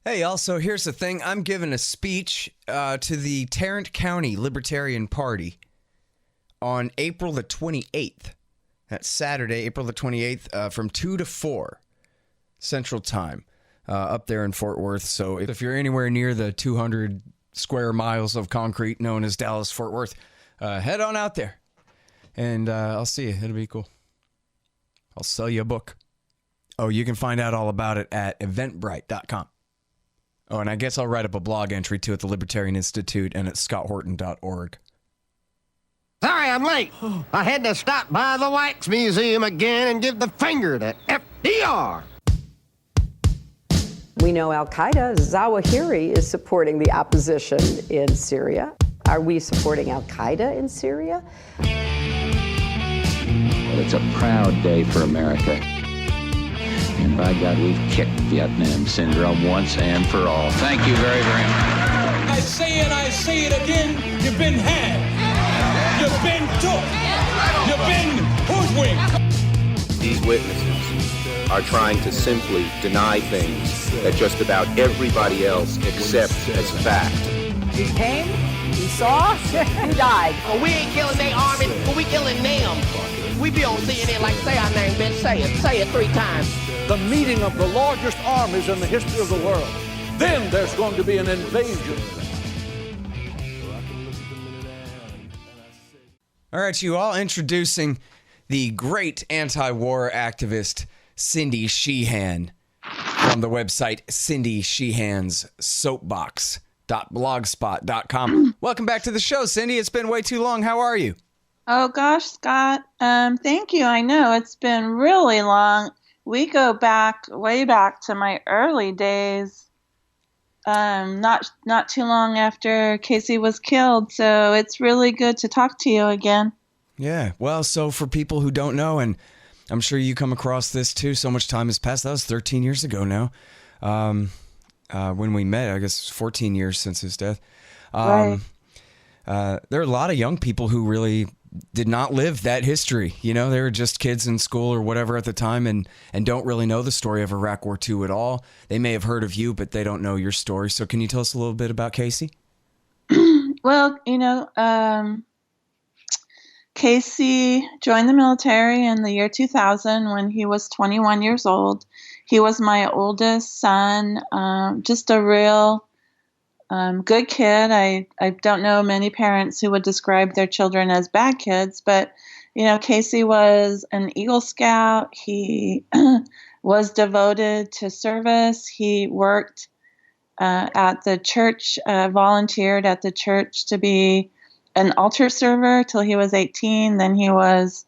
Hey, also, here's the thing. I'm giving a speech to the Tarrant County Libertarian Party on April the 28th. That's Saturday, April the 28th, from 2 to 4 Central Time up there in Fort Worth. So if you're anywhere near the 200 square miles of concrete known as Dallas-Fort Worth, head on out there. And I'll see you. It'll be cool. I'll sell you a book. Oh, you can find out all about it at eventbrite.com. Oh, and I guess I'll write up a blog entry, too, at the Libertarian Institute and at scotthorton.org. Sorry I'm late. I had to stop by the Wax Museum again and give the finger to FDR. We know Al-Qaeda, Zawahiri, is supporting the opposition in Syria. Are we supporting Al-Qaeda in Syria? Well, it's a proud day for America. And by God, we've kicked Vietnam syndrome once and for all. Thank you very, very much. I say it again, you've been had. You've been took. You've been hoodwinked. These witnesses are trying to simply deny things that just about everybody else accepts as fact. He came, he saw, he died. Well, we ain't killing their army, but we killing them. We be on CNN like, say our name, bitch, say it 3 times. The meeting of the largest armies in the history of the world. Then there's going to be an invasion. All right, you all, introducing the great anti-war activist Cindy Sheehan from the website Cindy Sheehan's Soapbox.blogspot.com. Welcome back to the show, Cindy. It's been way too long. How are you? Oh gosh, Scott. Thank you. I know it's been really long. We go way back to my early days. Not too long after Casey was killed, so it's really good to talk to you again. Yeah, well, so for people who don't know, and I'm sure you come across this too, so much time has passed. That was 13 years ago now. When we met, I guess 14 years since his death. Right. There are a lot of young people who really did not live that history. You know, they were just kids in school or whatever at the time and don't really know the story of Iraq War II at all. They may have heard of you, but they don't know your story. So can you tell us a little bit about Casey? Well, Casey joined the military in the year 2000 when he was 21 years old. He was my oldest son, just a real good kid. I don't know many parents who would describe their children as bad kids, but, Casey was an Eagle Scout. He was devoted to service. He worked at the church, volunteered at the church to be an altar server till he was 18. Then he was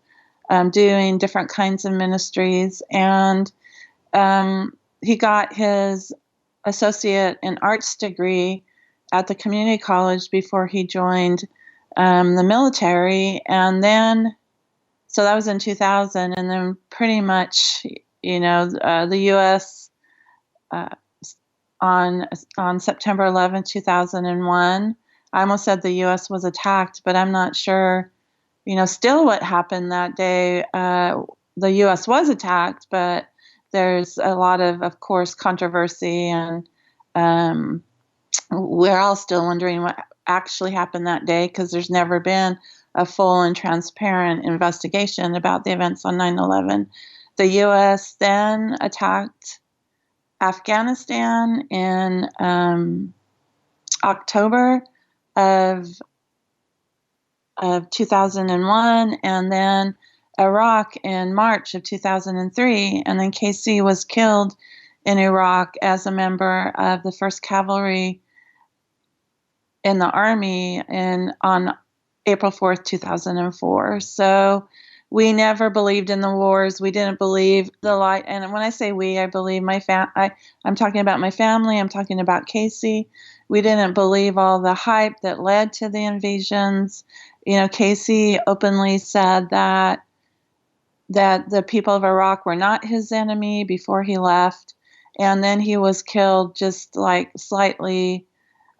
doing different kinds of ministries. And he got his associate in arts degree at the community college before he joined the military. And then, so that was in 2000. And then pretty much, the U.S. On September 11, 2001, I almost said the U.S. was attacked, but I'm not sure, still what happened that day. The U.S. was attacked, but there's a lot of course, controversy, and we're all still wondering what actually happened that day because there's never been a full and transparent investigation about the events on 9/11. The U.S. then attacked Afghanistan in October of 2001, and then Iraq in March of 2003, and then Casey was killed in Iraq as a member of the 1st Cavalry in the Army on April 4th, 2004. So we never believed in the wars. We didn't believe the light. And when I say we, I believe I'm talking about my family. I'm talking about Casey. We didn't believe all the hype that led to the invasions. Casey openly said that the people of Iraq were not his enemy before he left. And then he was killed just like slightly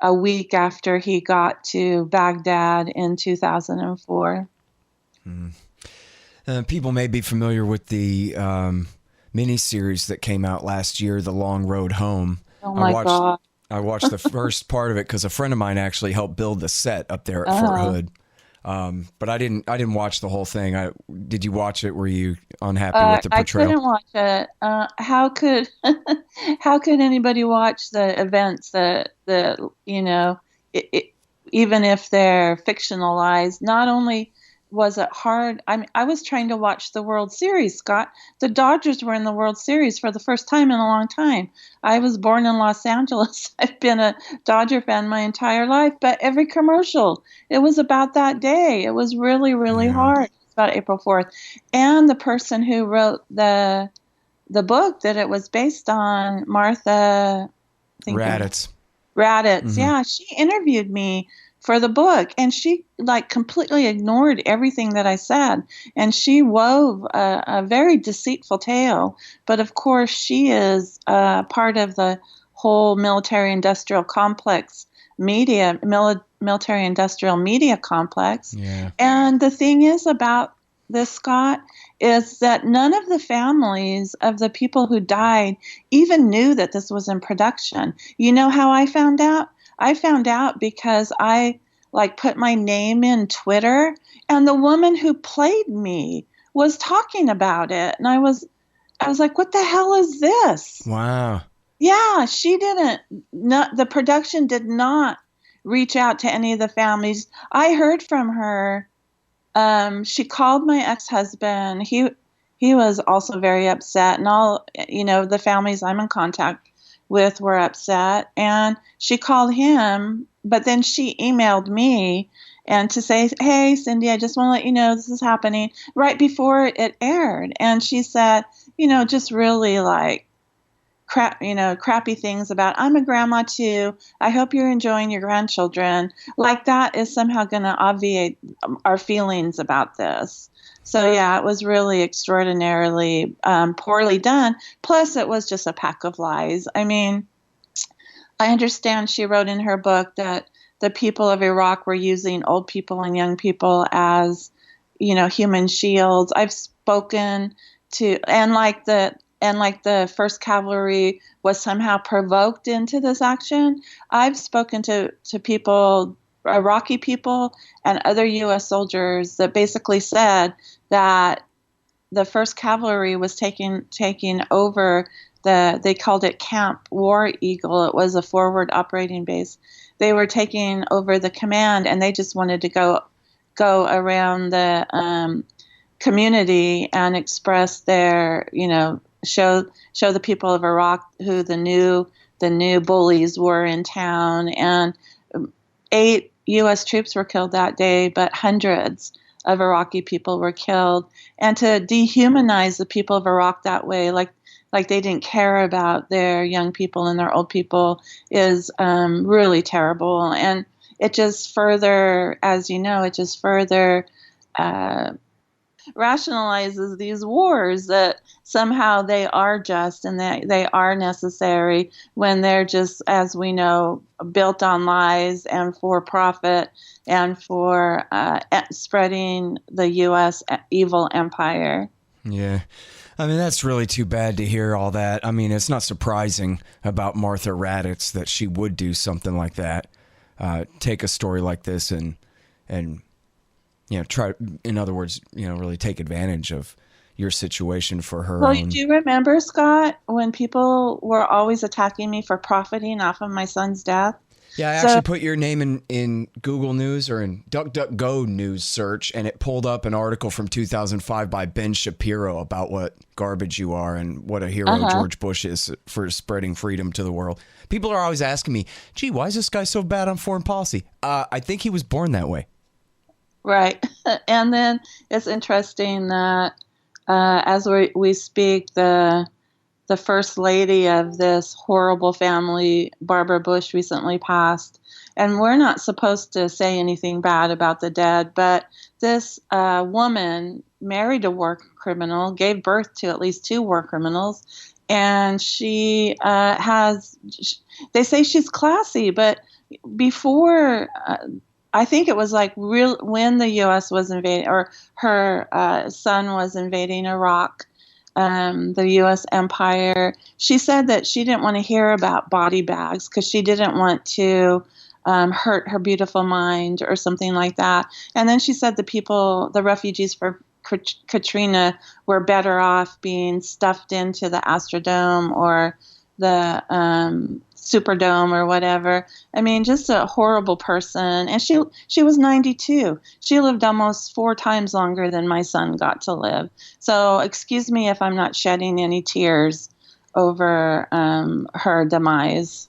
a week after he got to Baghdad in 2004. People may be familiar with the miniseries that came out last year, The Long Road Home. Oh my God. I watched the first part of it because a friend of mine actually helped build the set up there at Fort Hood. But I didn't watch the whole thing. Did you watch it? Were you unhappy with the portrayal? I couldn't watch it. How could how could anybody watch the events that even if they're fictionalized? Not only was it hard, I was trying to watch the World Series, Scott. The Dodgers were in the World Series for the first time in a long time. I was born in Los Angeles. I've been a Dodger fan my entire life, but every commercial, it was about that day. It was really, really hard. It's about April 4th. And the person who wrote the book that it was based on, Martha Raddatz. Raddatz, yeah, she interviewed me for the book, and she completely ignored everything that I said, and she wove a very deceitful tale. But of course, she is part of the whole military-industrial complex military-industrial media complex. Yeah. And the thing is about this, Scott, is that none of the families of the people who died even knew that this was in production. You know how I found out? I found out because I put my name in Twitter, and the woman who played me was talking about it, and I was like, what the hell is this? Wow. Yeah, the production did not reach out to any of the families. I heard from her. She called my ex-husband. He was also very upset, and all, the families I'm in contact with were upset, and she called him, but then she emailed me and to say, hey, Cindy, I just want to let you know this is happening, right before it aired. And she said, just really crappy things about, I'm a grandma too. I hope you're enjoying your grandchildren. Like that is somehow going to obviate our feelings about this. So yeah, it was really extraordinarily poorly done. Plus, it was just a pack of lies. I mean, I understand she wrote in her book that the people of Iraq were using old people and young people as, human shields. I've spoken to, and like the 1st Cavalry was somehow provoked into this action. I've spoken to people, Iraqi people and other U.S. soldiers that basically said that the 1st Cavalry was taking over they called it Camp War Eagle. It was a forward operating base. They were taking over the command, and they just wanted to go around the community and express their, show the people of Iraq who the new bullies were in town. And 8 U.S. troops were killed that day, but hundreds of Iraqi people were killed. And to dehumanize the people of Iraq that way, like they didn't care about their young people and their old people, is really terrible. And it just further, as you know, rationalizes these wars, that somehow they are just and they are necessary, when they're just, as we know, built on lies and for profit and for spreading the U.S. evil empire. Yeah. I mean, that's really too bad to hear all that. I mean, it's not surprising about Martha Raddatz that she would do something like that. Take a story like this and try, in other words, really take advantage of your situation for her own. Do you remember, Scott, when people were always attacking me for profiting off of my son's death? Yeah, I actually put your name in Google News or in DuckDuckGo News search, and it pulled up an article from 2005 by Ben Shapiro about what garbage you are and what a hero George Bush is for spreading freedom to the world. People are always asking me, gee, why is this guy so bad on foreign policy? I think he was born that way. Right. And then it's interesting that as we speak, the first lady of this horrible family, Barbara Bush, recently passed. And we're not supposed to say anything bad about the dead, but this woman married a war criminal, gave birth to at least 2 war criminals, and she they say she's classy, but before, I think it was when the U.S. was invading, or her son was invading Iraq, the U.S. empire. She said that she didn't want to hear about body bags because she didn't want to hurt her beautiful mind or something like that. And then she said the refugees for Katrina were better off being stuffed into the Astrodome or the Superdome or whatever. I mean, just a horrible person. And she was 92. She lived almost 4 times longer than my son got to live. So excuse me if I'm not shedding any tears over her demise.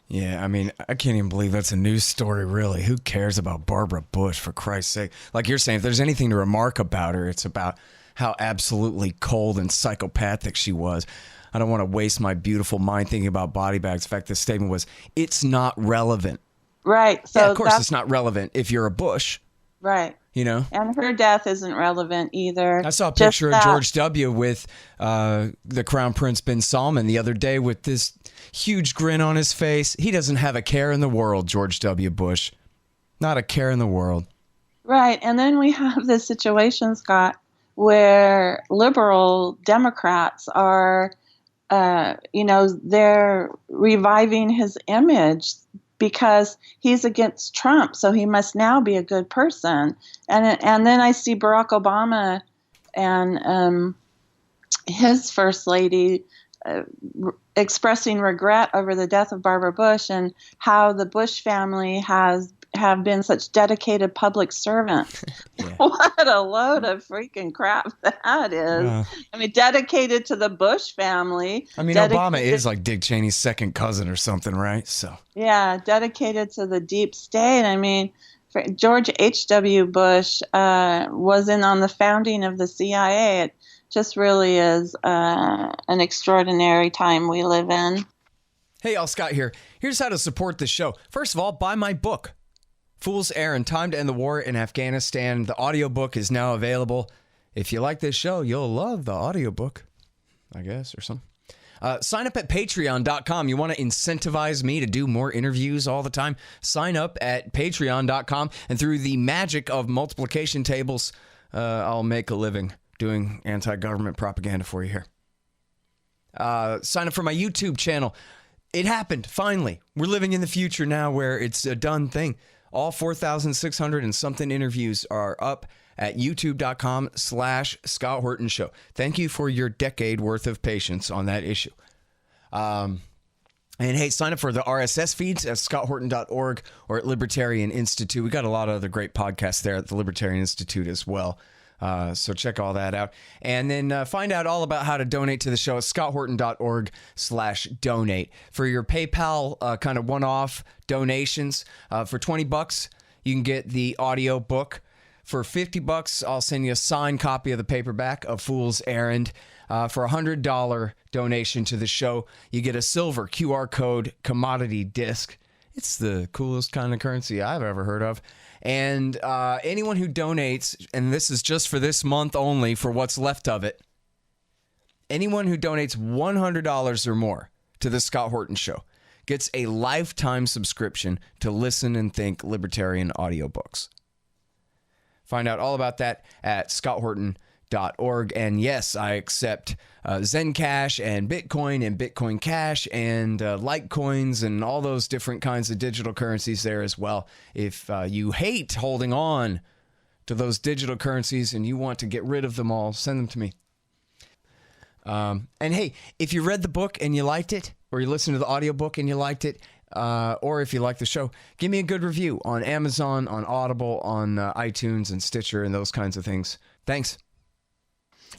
Yeah, I mean, I can't even believe that's a news story, really. Who cares about Barbara Bush, for Christ's sake? Like you're saying, if there's anything to remark about her, it's about how absolutely cold and psychopathic she was. I don't want to waste my beautiful mind thinking about body bags. In fact, the statement was, it's not relevant. Right. So yeah, of course it's not relevant if you're a Bush. Right. You know? And her death isn't relevant either. I saw a picture of George W. with the Crown Prince bin Salman the other day with this huge grin on his face. He doesn't have a care in the world, George W. Bush. Not a care in the world. Right. And then we have this situation, Scott, where liberal Democrats are, they're reviving his image because he's against Trump, so he must now be a good person. And then I see Barack Obama and his first lady expressing regret over the death of Barbara Bush and how the Bush family have been such dedicated public servants. Yeah. What a load of freaking crap that is. I mean, dedicated to the Bush family. I mean, Obama is like Dick Cheney's second cousin or something, right? So yeah, dedicated to the deep state. I mean, George H.W. Bush was in on the founding of the CIA. It just really is an extraordinary time we live in. Hey, all, Scott here. Here's how to support the show. First of all, buy my book, Fool's Errand, Time to End the War in Afghanistan. The audiobook is now available. If you like this show, you'll love the audiobook, I guess, or something. Sign up at patreon.com. You want to incentivize me to do more interviews all the time? Sign up at patreon.com. And through the magic of multiplication tables, I'll make a living doing anti-government propaganda for you here. Sign up for my YouTube channel. It happened, finally. We're living in the future now where it's a done thing. All 4,600 and something interviews are up at youtube.com/Scott Horton Show. Thank you for your decade worth of patience on that issue. And hey, sign up for the RSS feeds at scotthorton.org or at Libertarian Institute. We got a lot of other great podcasts there at the Libertarian Institute as well. So check all that out. And then find out all about how to donate to the show at scotthorton.org/donate. For your PayPal kind of one-off donations, for $20, you can get the audio book. For $50, I'll send you a signed copy of the paperback of Fool's Errand. For a $100 donation to the show, you get a silver QR code commodity disc. It's the coolest kind of currency I've ever heard of. And anyone who donates, and this is just for this month only for what's left of it, anyone who donates $100 or more to the Scott Horton Show gets a lifetime subscription to Listen and Think Libertarian audiobooks. Find out all about that at scotthorton.org. And yes, I accept Zencash and Bitcoin Cash and Litecoins and all those different kinds of digital currencies there as well. If you hate holding on to those digital currencies and you want to get rid of them all, send them to me. And hey, if you read the book and you liked it, or you listened to the audiobook and you liked it, or if you like the show, give me a good review on Amazon, on Audible, on iTunes and Stitcher and those kinds of things. Thanks.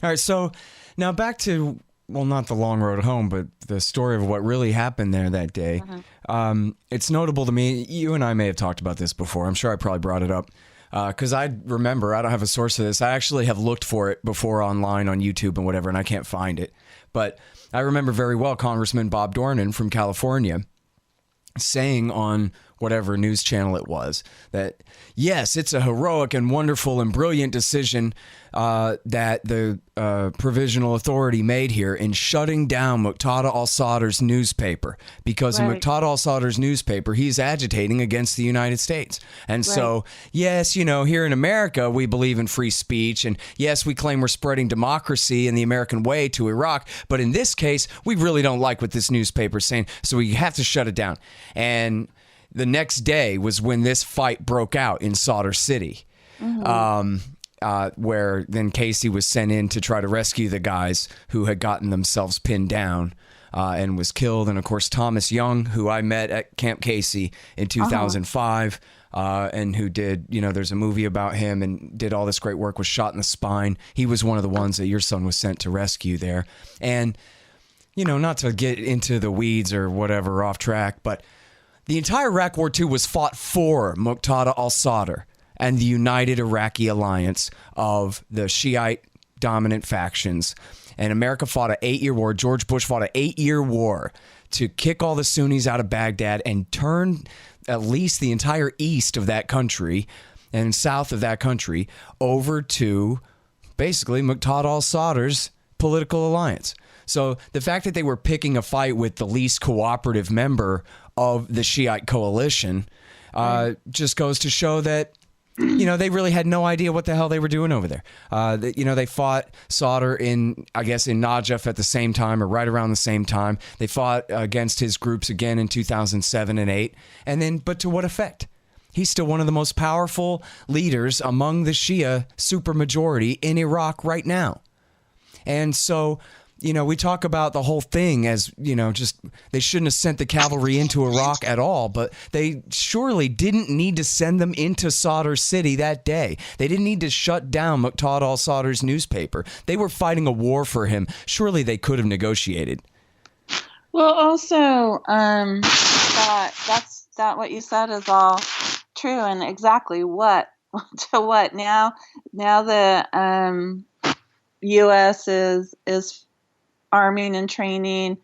All right, so now back to, well, not the long road home, but the story of what really happened there that day. It's notable to me. You and I may have talked about this before. I'm sure I probably brought it up because I remember, I don't have a source of this. I actually have looked for it before online on YouTube and whatever, and I can't find it. But I remember very well Congressman Bob Dornan from California saying on whatever news channel it was, that yes, it's a heroic and wonderful and brilliant decision that the Provisional Authority made here in shutting down Muqtada al-Sadr's newspaper, because in Muqtada al-Sadr's newspaper, he's agitating against the United States. And so, yes, here in America, we believe in free speech, and yes, we claim we're spreading democracy and the American way to Iraq, but in this case, we really don't like what this newspaper is saying, so we have to shut it down. And the next day was when this fight broke out in Sadr City. Where then Casey was sent in to try to rescue the guys who had gotten themselves pinned down and was killed. And, of course, Thomas Young, who I met at Camp Casey in 2005 and who did, there's a movie about him and did all this great work, was shot in the spine. He was one of the ones that your son was sent to rescue there. And, not to get into the weeds or whatever off track, but the entire Iraq War II was fought for Muqtada al-Sadr and the United Iraqi Alliance of the Shiite dominant factions. And America fought an 8-year war. George Bush fought an 8-year war to kick all the Sunnis out of Baghdad and turn at least the entire east of that country and south of that country over to basically Muqtada al-Sadr's political alliance. So the fact that they were picking a fight with the least cooperative member of the Shiite coalition just goes to show that they really had no idea what the hell they were doing over there. They fought Sadr in Najaf at the same time or right around the same time. They fought against his groups again in 2007 and 8. But to what effect? He's still one of the most powerful leaders among the Shia supermajority in Iraq right now. And so, we talk about the whole thing as, just they shouldn't have sent the cavalry into Iraq at all, but they surely didn't need to send them into Sadr City that day. They didn't need to shut down Muqtada al-Sadr's newspaper. They were fighting a war for him. Surely they could have negotiated. Well, also, that what you said is all true, and exactly what to what. Now the U.S. is arming and training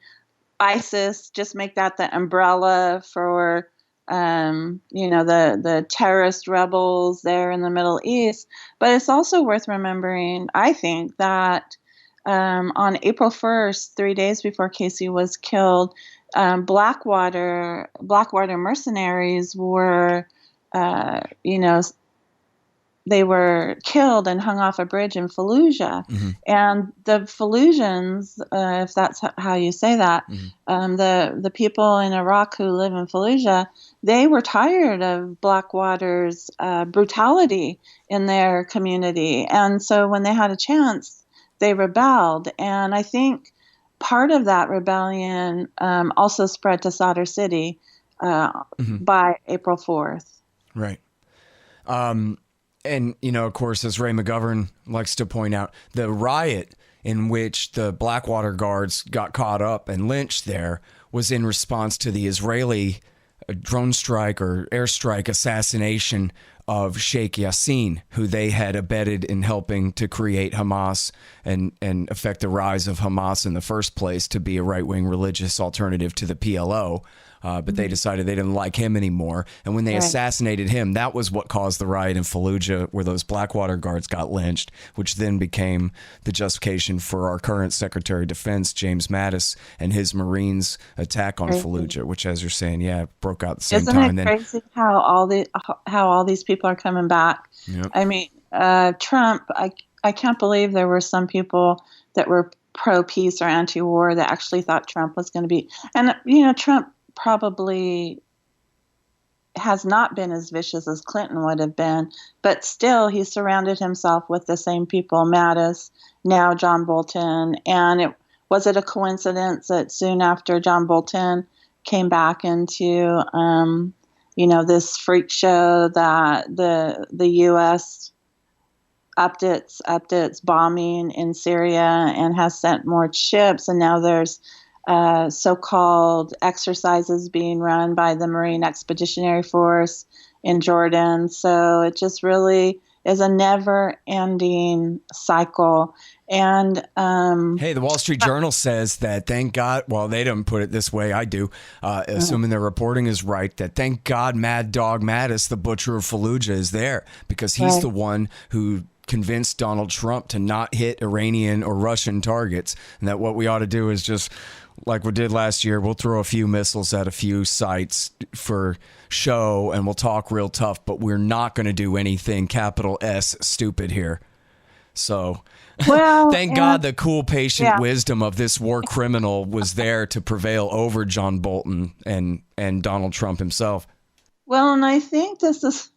ISIS, just make that the umbrella for, the terrorist rebels there in the Middle East. But it's also worth remembering, I think, that on April 1st, 3 days before Casey was killed, Blackwater mercenaries were, they were killed and hung off a bridge in Fallujah. Mm-hmm. And the Fallujans, if that's how you say that, the people in Iraq who live in Fallujah, they were tired of Blackwater's brutality in their community. And so when they had a chance, they rebelled. And I think part of that rebellion also spread to Sadr City by April 4th. Right. And, of course, as Ray McGovern likes to point out, the riot in which the Blackwater guards got caught up and lynched there was in response to the Israeli drone strike or airstrike assassination of Sheikh Yassin, who they had abetted in helping to create Hamas and affect the rise of Hamas in the first place to be a right-wing religious alternative to the PLO. But they decided they didn't like him anymore. And when they assassinated him, that was what caused the riot in Fallujah, where those Blackwater guards got lynched, which then became the justification for our current Secretary of Defense, James Mattis, and his Marines' attack on Fallujah, which, as you're saying, broke out at the same time. Isn't it crazy how all these people are coming back? Yep. I mean, Trump, I can't believe there were some people that were pro-peace or anti-war that actually thought Trump was going to be. And, Trump probably has not been as vicious as Clinton would have been, but still he surrounded himself with the same people, Mattis, now John Bolton. And was it a coincidence that soon after John Bolton came back into, this freak show that the U.S. upped its bombing in Syria and has sent more ships, and now there's so-called exercises being run by the Marine Expeditionary Force in Jordan. So it just really is a never-ending cycle. And hey, the Wall Street Journal says that thank God, well, they don't put it this way, I do, assuming their reporting is right, that thank God Mad Dog Mattis, the butcher of Fallujah, is there, because he's the one who convinced Donald Trump to not hit Iranian or Russian targets, and that what we ought to do is just, like we did last year, we'll throw a few missiles at a few sites for show, and we'll talk real tough, but we're not going to do anything capital S stupid here. So... Well, thank God the cool, patient wisdom of this war criminal was there to prevail over John Bolton and Donald Trump himself. Well, and I think this is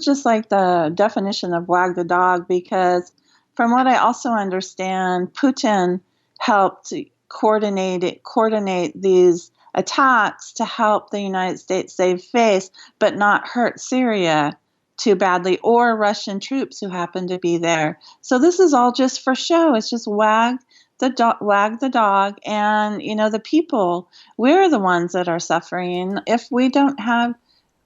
just like the definition of wag the dog, because from what I also understand, Putin helped coordinate these attacks to help the United States save face, but not hurt Syria too badly, or Russian troops who happen to be there. So this is all just for show. It's just wag the dog, and the people. We're the ones that are suffering. If we don't have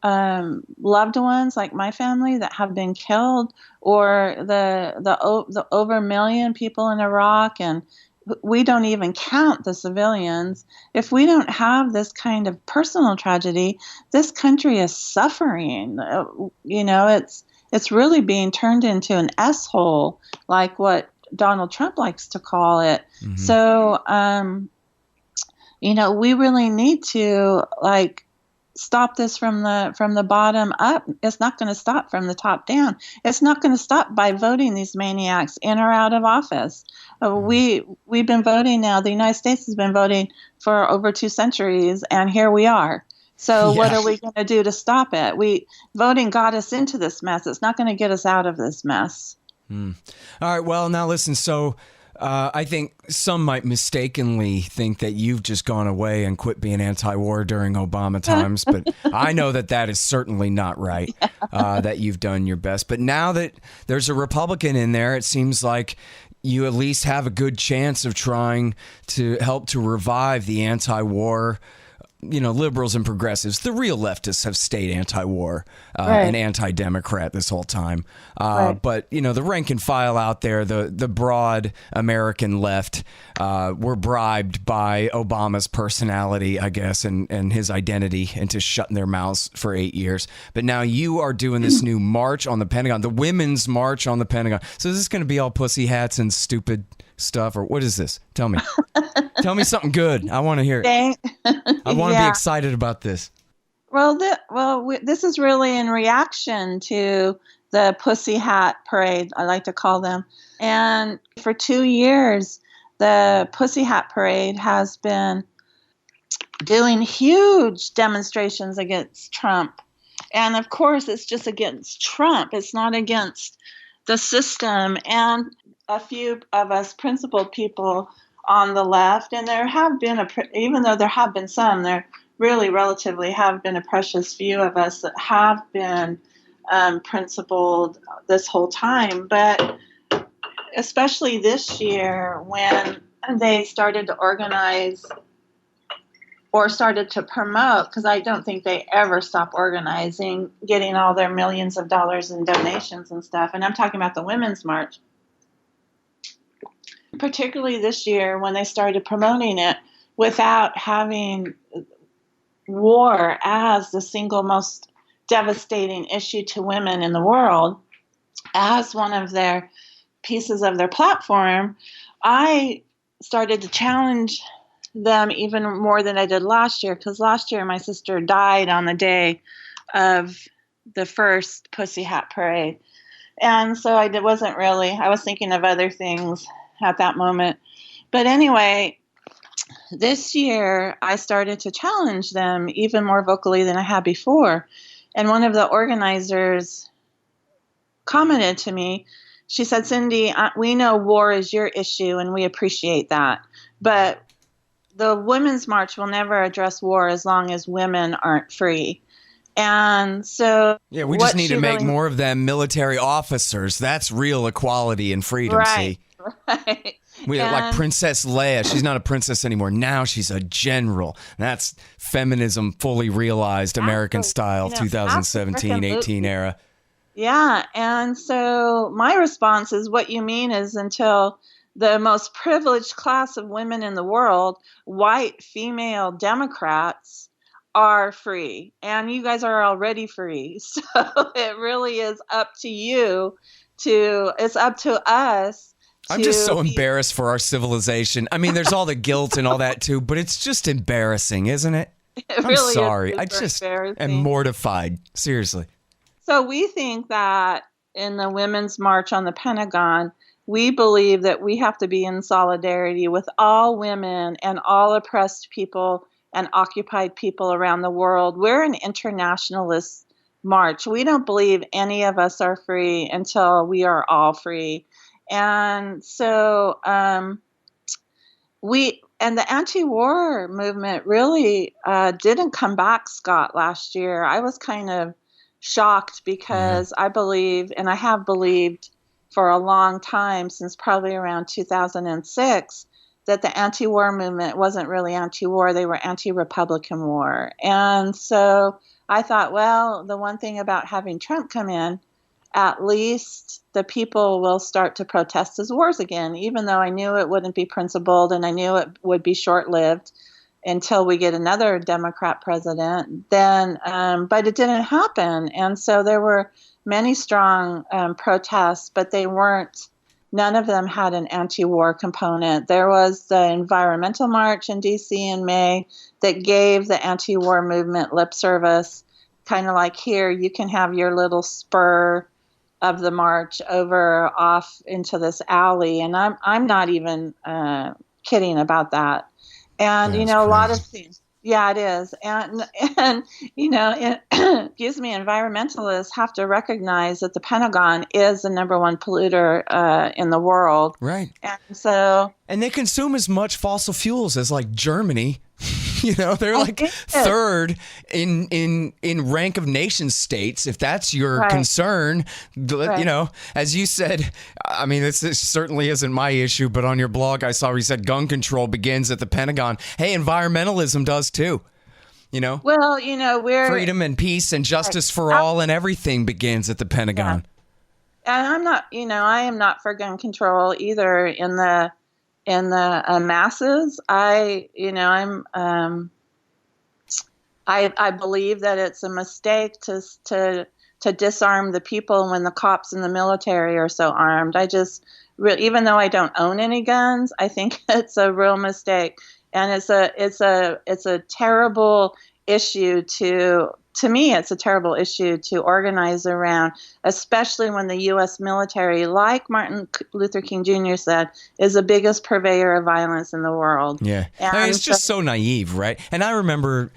loved ones like my family that have been killed, or the over 1 million people in Iraq, and we don't even count the civilians. If we don't have this kind of personal tragedy, this country is suffering. It's really being turned into an S-hole, like what Donald Trump likes to call it. Mm-hmm. So, we really need to stop this from the bottom up. It's not going to stop from the top down. It's not going to stop by voting these maniacs in or out of office. We've been voting now. The United States has been voting for over 2 centuries, and here we are. So what are we going to do to stop it? Voting got us into this mess. It's not going to get us out of this mess. All right. Well, now listen. So I think some might mistakenly think that you've just gone away and quit being anti-war during Obama times, but I know that is certainly not right, that you've done your best. But now that there's a Republican in there, it seems like you at least have a good chance of trying to help to revive the anti-war. Liberals and progressives, the real leftists, have stayed anti-war and anti-democrat this whole time. But, the rank and file out there, the broad American left, were bribed by Obama's personality, I guess, and his identity into shutting their mouths for 8 years. But now you are doing this new march on the Pentagon, the Women's March on the Pentagon. So is this going to be all pussy hats and stupid stuff, or what is this? Tell me. Tell me something good. I want to hear it. I want to be excited about this. Well, this is really in reaction to the Pussy Hat Parade, I like to call them. And for 2 years, the Pussy Hat Parade has been doing huge demonstrations against Trump. And of course, it's just against Trump. It's not against the system. And a few of us principled people on the left, and there have been, even though there have been some, there really relatively have been a precious few of us that have been principled this whole time. But especially this year, when they started to organize or started to promote, because I don't think they ever stop organizing, getting all their millions of dollars in donations and stuff. And I'm talking about the Women's March. Particularly this year, when they started promoting it without having war as the single most devastating issue to women in the world as one of their pieces of their platform, I started to challenge them even more than I did last year, because last year my sister died on the day of the first Pussy Hat Parade. And so I was thinking of other things at that moment. But anyway, this year I started to challenge them even more vocally than I had before. And one of the organizers commented to me, she said, "Cindy, we know war is your issue and we appreciate that. But the Women's March will never address war as long as women aren't free." And so we just need to make more of them military officers. That's real equality and freedom, right. See? Right. Like Princess Leia. She's not a princess anymore. Now she's a general. That's feminism fully realized, American style, 2017-18 era. Yeah. And so my response is, what you mean is, until the most privileged class of women in the world, white female Democrats, are free. And you guys are already free. So it really is up to you it's up to us. I'm just so embarrassed for our civilization. I mean, there's all the guilt and all that too, but it's just embarrassing, isn't it? I'm sorry. I just am mortified. Seriously. So we think that in the Women's March on the Pentagon, we believe that we have to be in solidarity with all women and all oppressed people and occupied people around the world. We're an internationalist march. We don't believe any of us are free until we are all free. And so and the anti-war movement really didn't come back, Scott, last year. I was kind of shocked because I believe, and I have believed for a long time, since probably around 2006, that the anti-war movement wasn't really anti-war. They were anti-Republican war. And so I thought, well, the one thing about having Trump come in, at least the people will start to protest his wars again, even though I knew it wouldn't be principled and I knew it would be short-lived until we get another Democrat president. Then, but it didn't happen. And so there were many strong protests, but none of them had an anti-war component. There was the environmental march in D.C. in May that gave the anti-war movement lip service, kind of like, here, you can have your little spur of the march off into this alley. And I'm not even kidding about that. And, That's a lot crazy. of things. Yeah, it is. And excuse me, environmentalists have to recognize that the Pentagon is the number one polluter in the world. Right. And they consume as much fossil fuels as like Germany. They're like third in rank of nation states, if that's your concern. As you said, I mean, this certainly isn't my issue, but on your blog I saw where you said gun control begins at the Pentagon. Hey, environmentalism does too. Well, we're freedom and peace and justice for all and everything begins at the Pentagon. Yeah. And I'm not, I am not for gun control either in the masses. I believe that it's a mistake to disarm the people when the cops and the military are so armed. Even though I don't own any guns, I think it's a real mistake, and it's a terrible issue to me. It's a terrible issue to organize around, especially when the U.S. military, like Martin Luther King Jr. said, is the biggest purveyor of violence in the world. Yeah. I mean, it's just so naive, right? And I remember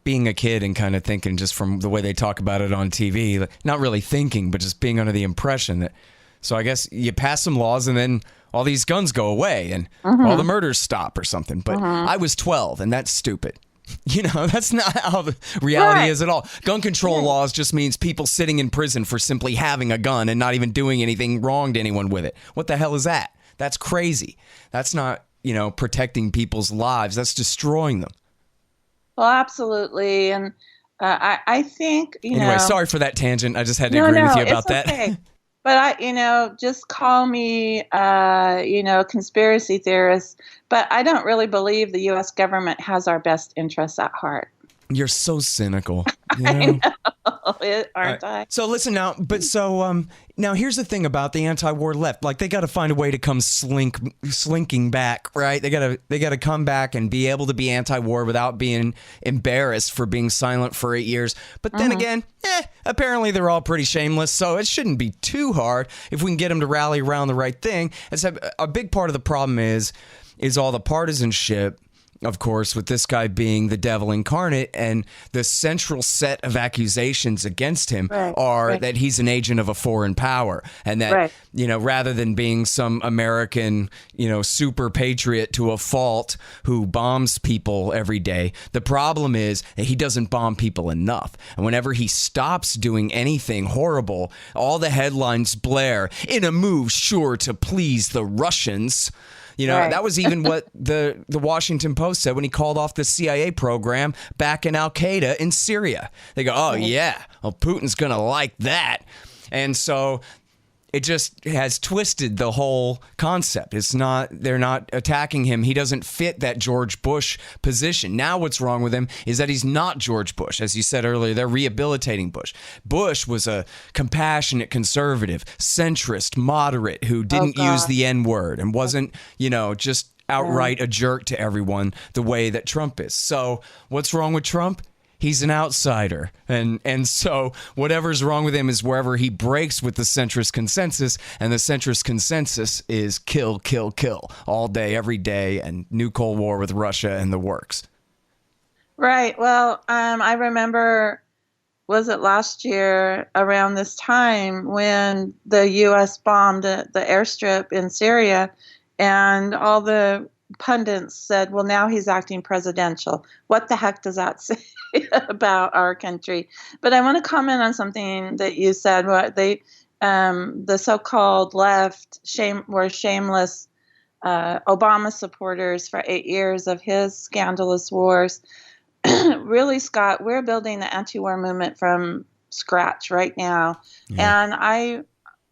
being a kid and kind of thinking, just from the way they talk about it on TV, not really thinking, but just being under the impression that, so I guess you pass some laws and then all these guns go away and all the murders stop or something. But I was 12 and that's stupid. That's not how the reality is at all. Gun control laws just means people sitting in prison for simply having a gun and not even doing anything wrong to anyone with it. What the hell is that? That's crazy. That's not, protecting people's lives. That's destroying them. Well, absolutely. And I think, Anyway, sorry for that tangent. I just had to agree with you about that. Okay. But just call me, conspiracy theorist. But I don't really believe the U.S. government has our best interests at heart. You're so cynical. I know, aren't I? So listen now, now here's the thing about the anti-war left. Like, they got to find a way to come slinking back, right? They got to come back and be able to be anti-war without being embarrassed for being silent for 8 years. But then again, apparently they're all pretty shameless, so it shouldn't be too hard if we can get them to rally around the right thing. A big part of the problem is all the partisanship, of course, with this guy being the devil incarnate, and the central set of accusations against him are that he's an agent of a foreign power, and that, rather than being some American, super patriot to a fault who bombs people every day, the problem is that he doesn't bomb people enough. And whenever he stops doing anything horrible, all the headlines blare, in a move sure to please the Russians. That was even what the Washington Post said when he called off the CIA program back in Al-Qaeda in Syria. They go, oh, yeah, well, Putin's going to like that. And so it just has twisted the whole concept. They're not attacking him. He doesn't fit that George Bush position. Now what's wrong with him is that he's not George Bush. As you said earlier, they're rehabilitating Bush. Bush was a compassionate conservative, centrist, moderate, who didn't use the N-word and wasn't, just outright a jerk to everyone the way that Trump is. So what's wrong with Trump? He's an outsider. And so whatever's wrong with him is wherever he breaks with the centrist consensus, and the centrist consensus is kill, kill, kill all day, every day, and new Cold War with Russia and the works. Right. Well, I remember, was it last year around this time when the U.S. bombed the airstrip in Syria, and all the pundits said, well, now he's acting presidential. What the heck does that say about our country? But I want to comment on something that you said. The so-called left were shameless Obama supporters for 8 years of his scandalous wars. Really, Scott, we're building the anti-war movement from scratch right now. Yeah. And I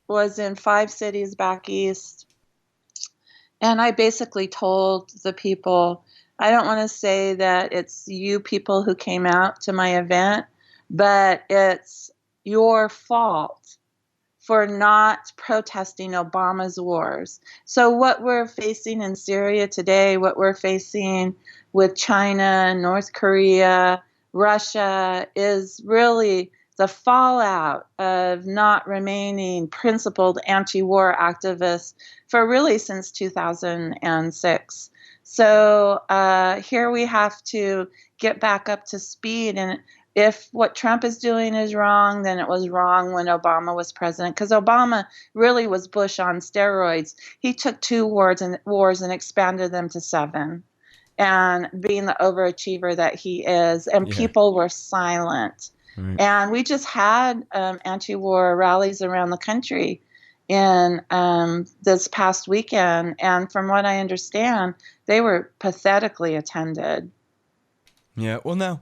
was in 5 cities back east. And I basically told the people, I don't want to say that it's you people who came out to my event, but it's your fault for not protesting Obama's wars. So what we're facing in Syria today, what we're facing with China, North Korea, Russia, is really the fallout of not remaining principled anti-war activists for really since 2006. So here we have to get back up to speed. And if what Trump is doing is wrong, then it was wrong when Obama was president, because Obama really was Bush on steroids. He took 2 wars and expanded them to 7. And being the overachiever that he is, and people were silent. Right. And we just had anti-war rallies around the country in this past weekend. And from what I understand, they were pathetically attended. Yeah, well, now,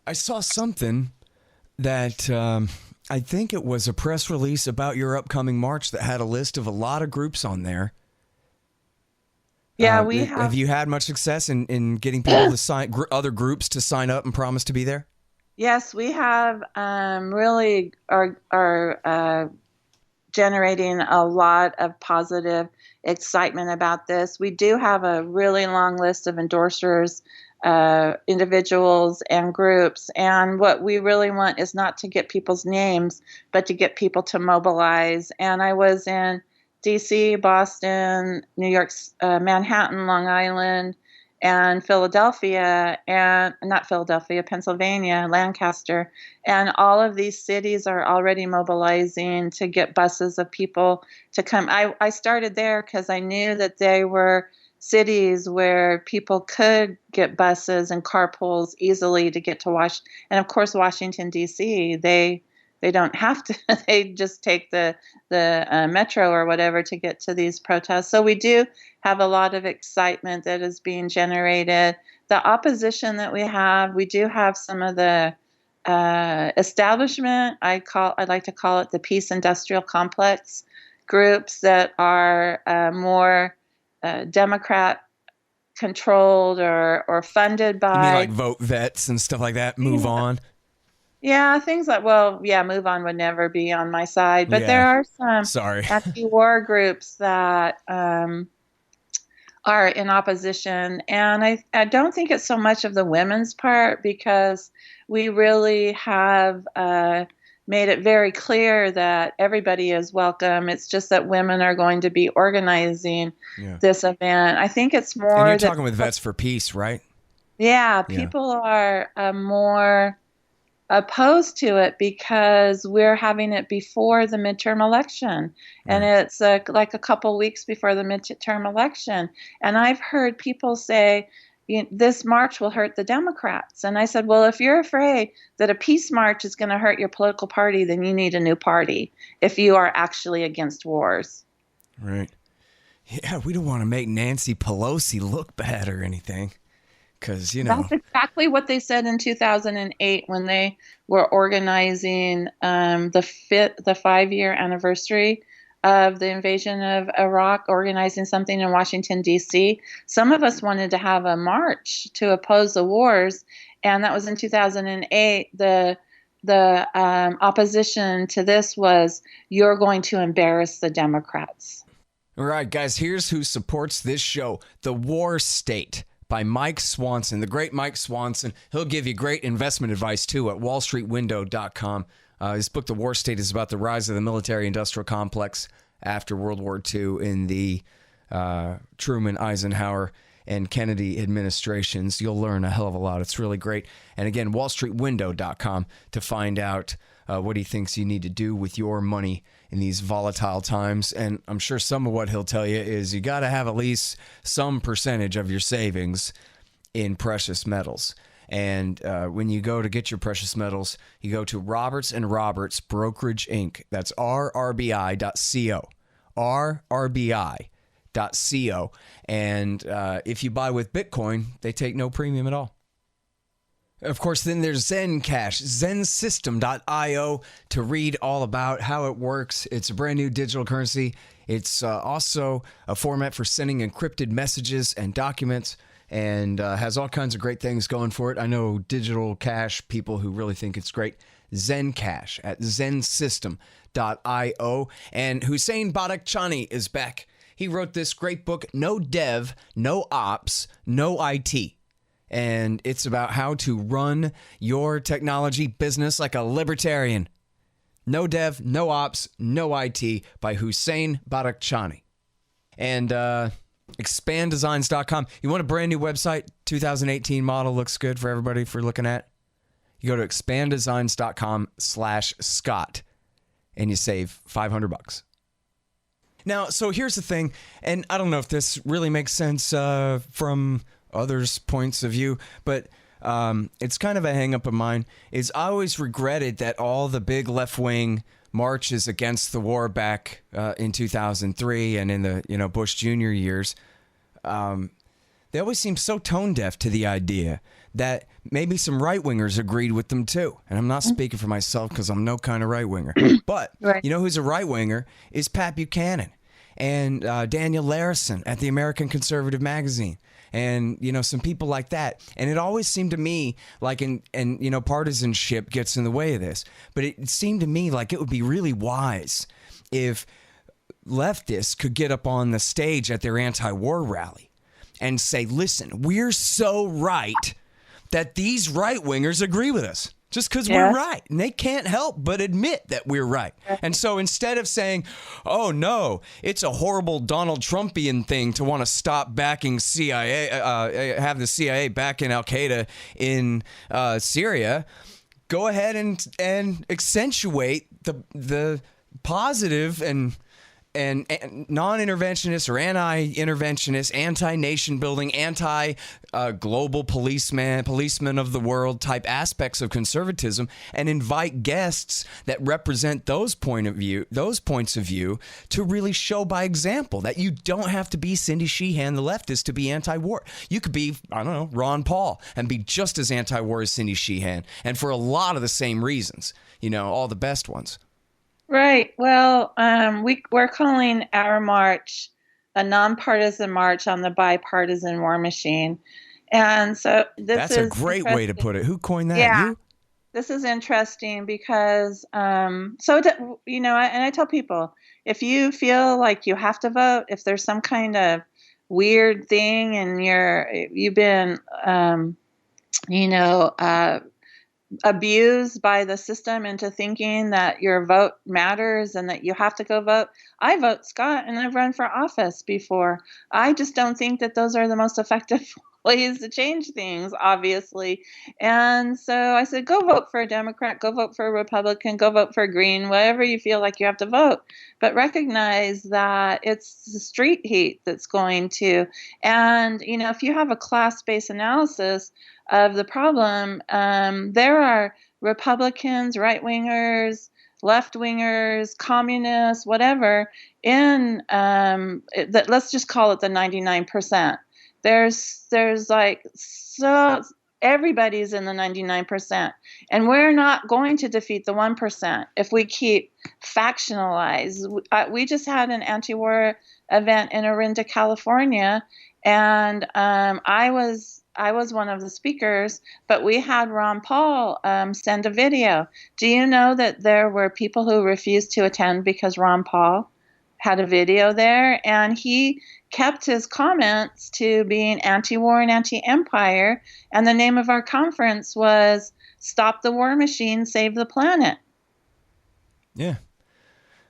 I saw something that I think it was a press release about your upcoming march that had a list of a lot of groups on there. Yeah, we have. Have you had much success in getting people to sign, other groups to sign up and promise to be there? Yes, we have really are generating a lot of positive excitement about this. We do have a really long list of endorsers, individuals and groups. And what we really want is not to get people's names, but to get people to mobilize. And I was in D.C., Boston, New York, Manhattan, Long Island, and Pennsylvania, Lancaster. And all of these cities are already mobilizing to get buses of people to come. I started there because I knew that they were cities where people could get buses and carpools easily to get to Washington. And of course, Washington, D.C., they don't have to. They just take the metro or whatever to get to these protests. So we do have a lot of excitement that is being generated. The opposition that we do have some of the establishment. I'd like to call it the peace industrial complex groups that are more Democrat controlled or funded by. You mean like Vote Vets and stuff like that? Move on. Yeah, things like, Move On would never be on my side. But there are some anti-war groups that are in opposition. And I don't think it's so much of the women's part, because we really have made it very clear that everybody is welcome. It's just that women are going to be organizing this event. I think it's more. And you're talking with Vets for Peace, right? Yeah, people are more opposed to it because we're having it before the midterm election, and it's like a couple weeks before the midterm election. And I've heard people say, this march will hurt the Democrats. And I said, well, if you're afraid that a peace march is going to hurt your political party, then you need a new party if you are actually against wars. Right. Yeah, we don't want to make Nancy Pelosi look bad or anything. because, you know. That's exactly what they said in 2008 when they were organizing the 5-year anniversary of the invasion of Iraq, organizing something in Washington, D.C. Some of us wanted to have a march to oppose the wars, and that was in 2008. The opposition to this was, you're going to embarrass the Democrats. All right, guys, here's who supports this show. The War State by Mike Swanson, the great Mike Swanson. He'll give you great investment advice, too, at wallstreetwindow.com. His book, The War State, is about the rise of the military-industrial complex after World War II in the Truman, Eisenhower, and Kennedy administrations. You'll learn a hell of a lot. It's really great. And again, wallstreetwindow.com to find out what he thinks you need to do with your money in these volatile times. And I'm sure some of what he'll tell you is you got to have at least some percentage of your savings in precious metals. And when you go to get your precious metals, you go to Roberts & Roberts Brokerage Inc. That's rrbi.co. rrbi.co. And if you buy with Bitcoin, they take no premium at all. Of course, then there's Zencash, zensystem.io, to read all about how it works. It's a brand new digital currency. It's also a format for sending encrypted messages and documents, and has all kinds of great things going for it. I know digital cash people who really think it's great. Zencash at zensystem.io. And Hussein Badakhshani is back. He wrote this great book, No Dev, No Ops, No IT. And it's about how to run your technology business like a libertarian. No Dev, No Ops, No IT by Hussein Badakhshani. And expanddesigns.com. You want a brand new website? 2018 model looks good for everybody for looking at. You go to expanddesigns.com/Scott and you save $500. Now, so here's the thing, and I don't know if this really makes sense from others' points of view, but it's kind of a hang-up of mine, is I always regretted that all the big left-wing marches against the war back in 2003 and in the Bush Jr. years, they always seemed so tone-deaf to the idea that maybe some right-wingers agreed with them too. And I'm not speaking for myself because I'm no kind of right-winger. But Right. you know who's a right-winger is Pat Buchanan and Daniel Larison at the American Conservative Magazine. And, some people like that. And it always seemed to me like, partisanship gets in the way of this. But it seemed to me like it would be really wise if leftists could get up on the stage at their anti-war rally and say, listen, we're so right that these right-wingers agree with us. Just because we're right. And they can't help but admit that we're right. And so instead of saying, oh, no, it's a horrible Donald Trumpian thing to want to stop backing CIA, have the CIA back in Al-Qaeda in Syria, go ahead and accentuate the positive and non-interventionist or anti-interventionist, anti-nation building, anti-global policeman of the world type aspects of conservatism, and invite guests that represent those points of view to really show by example that you don't have to be Cindy Sheehan, the leftist, to be anti-war. You could be, I don't know, Ron Paul and be just as anti-war as Cindy Sheehan, and for a lot of the same reasons, all the best ones. Right. Well, we're calling our march a nonpartisan march on the bipartisan war machine. And so That's a great way to put it. Who coined that? Yeah. You? This is interesting because, and I tell people, if you feel like you have to vote, if there's some kind of weird thing and you've been, abused by the system into thinking that your vote matters and that you have to go vote. I vote Scott and I've run for office before. I just don't think that those are the most effective ways to change things, obviously. And so I said, go vote for a Democrat, go vote for a Republican, go vote for a Green, whatever you feel like you have to vote. But recognize that it's the street heat that's going to. And, if you have a class-based analysis of the problem, there are Republicans, right-wingers, left-wingers, communists, whatever, in let's just call it the 99%. There's like, so everybody's in the 99%, and we're not going to defeat the 1% if we keep factionalized. We just had an anti-war event in Orinda, California, and I was one of the speakers, but we had Ron Paul send a video. Do you know that there were people who refused to attend because Ron Paul had a video there, and he kept his comments to being anti-war and anti-empire, and the name of our conference was Stop the War Machine, Save the Planet. Yeah.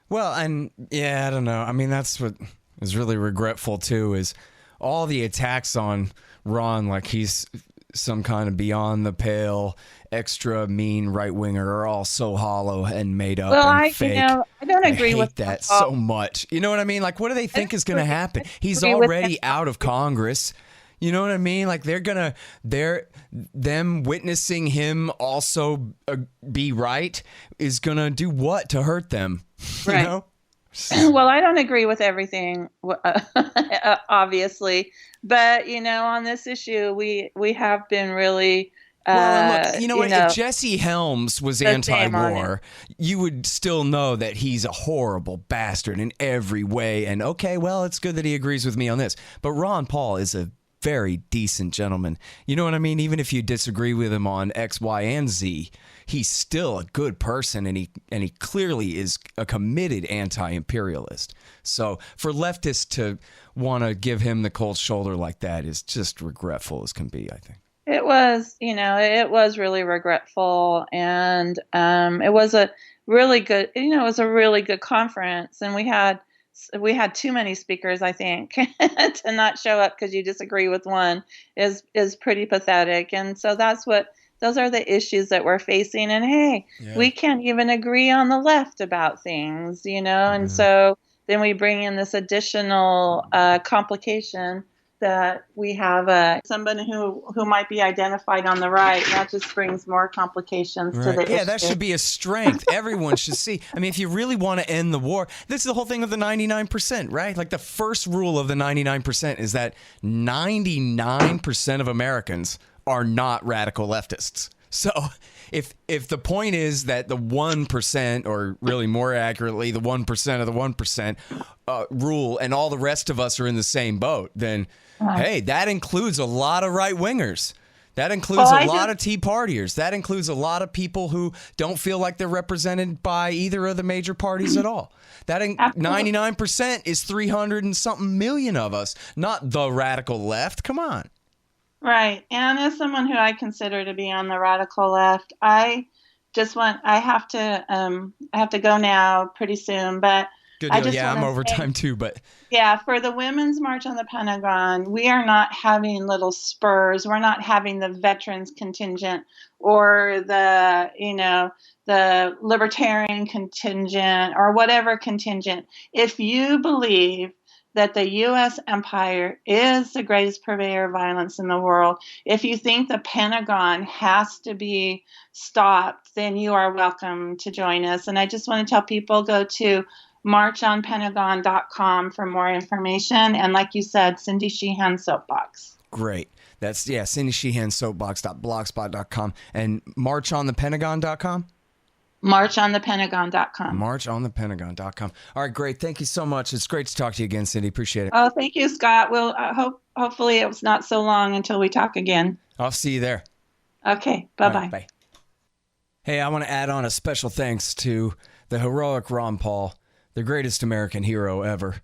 Well, and I don't know. I mean, that's what is really regretful too, is all the attacks on Ron, like he's some kind of beyond the pale, extra mean right winger, are all so hollow and made up and fake. I don't agree with that so much. You know what I mean? Like, what do they think is going to happen? He's already out of Congress. You know what I mean? Like, them witnessing him also be right is going to do what to hurt them? Right. You know? Well, I don't agree with everything, obviously, but on this issue, we have been really. Well, look, you know what? If Jesse Helms was anti-war, you would still know that he's a horrible bastard in every way. And okay, well, it's good that he agrees with me on this. But Ron Paul is a very decent gentleman. You know what I mean? Even if you disagree with him on X, Y, and Z, he's still a good person, and he clearly is a committed anti-imperialist. So for leftists to want to give him the cold shoulder like that is just regretful as can be, I think. It was, it was really regretful, and it was a really good, it was a really good conference, and we had too many speakers, I think. To not show up because you disagree with one is pretty pathetic. And so those are the issues that we're facing. And hey, we can't even agree on the left about things, and so then we bring in this additional complication that we have somebody who might be identified on the right. That just brings more complications to the issue. Yeah, that should be a strength. Everyone should see. I mean, if you really want to end the war, this is the whole thing of the 99%, right? Like, the first rule of the 99% is that 99% of Americans are not radical leftists. So if the point is that the 1%, or really more accurately, the 1% of the 1% rule, and all the rest of us are in the same boat, then hey, that includes a lot of right-wingers. That includes a lot of Tea Partiers. That includes a lot of people who don't feel like they're represented by either of the major parties at all. That 99% is 300 and something million of us, not the radical left. Come on. Right. And as someone who I consider to be on the radical left, I have to go now pretty soon, but good deal. Yeah, I'm overtime too, but yeah, for the Women's March on the Pentagon, we are not having little spurs. We're not having the veterans contingent or the libertarian contingent or whatever contingent. If you believe that the U.S. empire is the greatest purveyor of violence in the world, if you think the Pentagon has to be stopped, then you are welcome to join us. And I just want to tell people, go to marchonpentagon.com for more information. And like you said, Cindy Sheehan Soapbox. Great. That's, Cindy Sheehan Soapbox.blogspot.com and marchonthepentagon.com? Marchonthepentagon.com. Marchonthepentagon.com. All right, great. Thank you so much. It's great to talk to you again, Cindy. Appreciate it. Oh, thank you, Scott. Well, hopefully it was not so long until we talk again. I'll see you there. Okay. Bye-bye. Right, bye. Hey, I want to add on a special thanks to the heroic Ron Paul, the greatest American hero ever,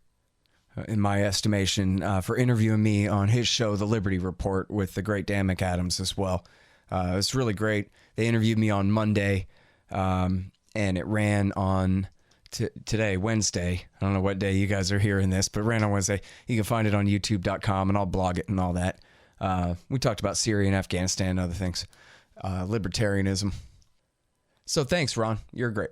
in my estimation, for interviewing me on his show, The Liberty Report, with the great Dan McAdams as well. It's really great. They interviewed me on Monday, and it ran on today, Wednesday. I don't know what day you guys are hearing this, but it ran on Wednesday. You can find it on youtube.com, and I'll blog it and all that. We talked about Syria and Afghanistan and other things, libertarianism. So thanks, Ron. You're great.